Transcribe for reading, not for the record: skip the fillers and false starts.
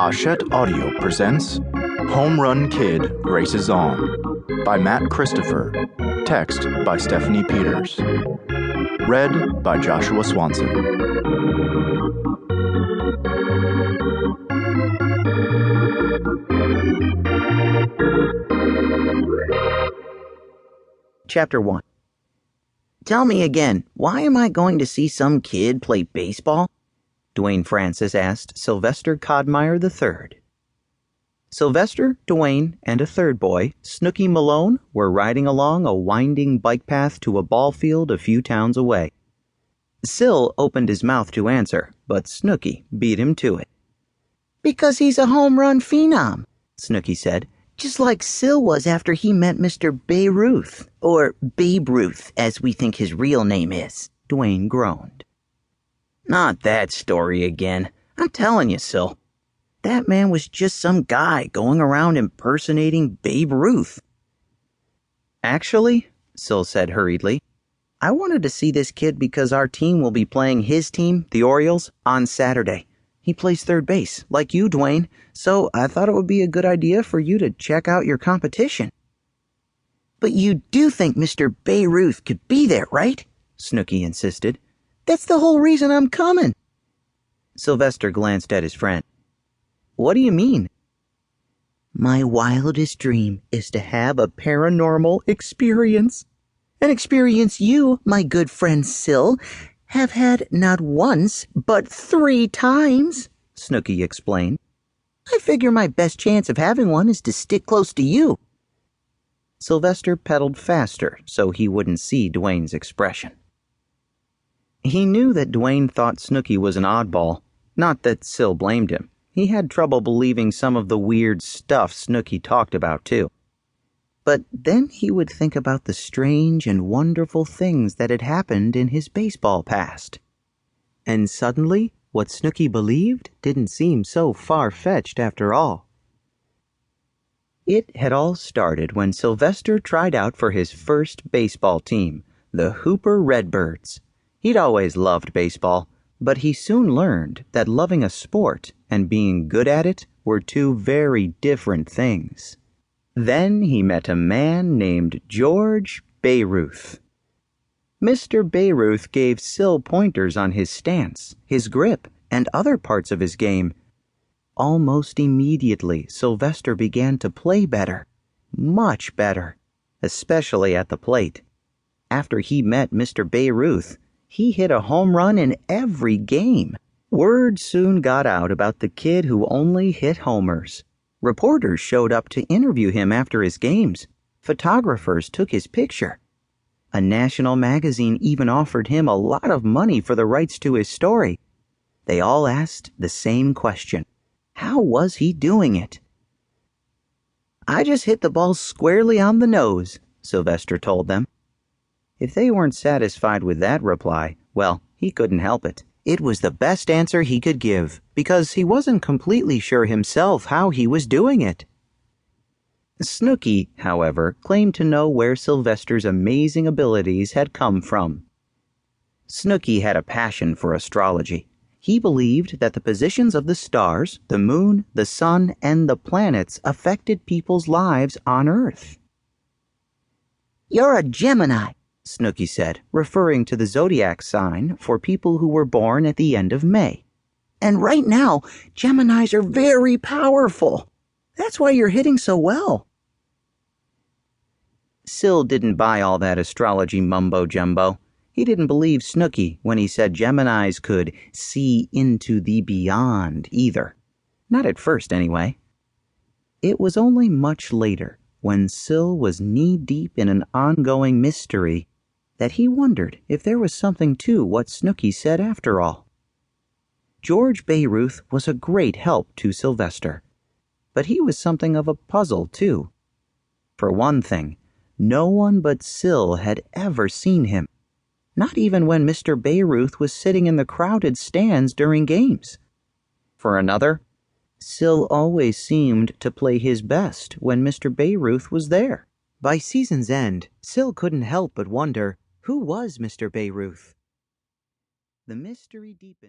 Hachette Audio presents Home Run Kid Races On by Matt Christopher. Text by Stephanie Peters. Read by Joshua Swanson. Chapter 1. Tell me again, why am I going to see some kid play baseball? Duane Francis asked Sylvester Coddmyer the Third. Sylvester, Duane, and a third boy, Snooky Malone, were riding along a winding bike path to a ball field a few towns away. Syl opened his mouth to answer, but Snooky beat him to it. "Because he's a home run phenom," Snooky said, "just like Syl was after he met Mr. Ruth, or Babe Ruth, as we think his real name is," Duane groaned. "Not that story again. I'm telling you, Syl. That man was just some guy going around impersonating Babe Ruth." "Actually," Syl said hurriedly, "I wanted to see this kid because our team will be playing his team, the Orioles, on Saturday. He plays third base, like you, Duane, so I thought it would be a good idea for you to check out your competition." "But you do think Mr. Ruth could be there, right?" Snooky insisted. "That's the whole reason I'm coming." Sylvester glanced at his friend. "What do you mean?" "My wildest dream is to have a paranormal experience. An experience you, my good friend Syl, have had not once, but 3 times, Snooky explained. "I figure my best chance of having one is to stick close to you." Sylvester pedaled faster so he wouldn't see Duane's expression. He knew that Duane thought Snooky was an oddball, not that Syl blamed him. He had trouble believing some of the weird stuff Snooky talked about, too. But then he would think about the strange and wonderful things that had happened in his baseball past. And suddenly, what Snooky believed didn't seem so far-fetched after all. It had all started when Sylvester tried out for his first baseball team, the Hooper Redbirds. He'd always loved baseball, but he soon learned that loving a sport and being good at it were 2 very different things. Then he met a man named George Ruth. Mr. Ruth gave Syl pointers on his stance, his grip, and other parts of his game. Almost immediately, Sylvester began to play better, much better, especially at the plate. After he met Mr. Ruth, he hit a home run in every game. Word soon got out about the kid who only hit homers. Reporters showed up to interview him after his games. Photographers took his picture. A national magazine even offered him a lot of money for the rights to his story. They all asked the same question. How was he doing it? "I just hit the ball squarely on the nose," Sylvester told them. If they weren't satisfied with that reply, well, he couldn't help it. It was the best answer he could give, because he wasn't completely sure himself how he was doing it. Snooky, however, claimed to know where Sylvester's amazing abilities had come from. Snooky had a passion for astrology. He believed that the positions of the stars, the moon, the sun, and the planets affected people's lives on Earth. "You're a Gemini," Snooky said, referring to the zodiac sign for people who were born at the end of May. "And right now, Geminis are very powerful. That's why you're hitting so well." Syl didn't buy all that astrology mumbo-jumbo. He didn't believe Snooky when he said Geminis could see into the beyond either. Not at first, anyway. It was only much later, when Syl was knee-deep in an ongoing mystery, that he wondered if there was something to what Snooky said after all. George Ruth was a great help to Sylvester, but he was something of a puzzle, too. For one thing, no one but Syl had ever seen him, not even when Mr. Ruth was sitting in the crowded stands during games. For another, Syl always seemed to play his best when Mr. Ruth was there. By season's end, Syl couldn't help but wonder, who was Mr. Ruth? The mystery deepened.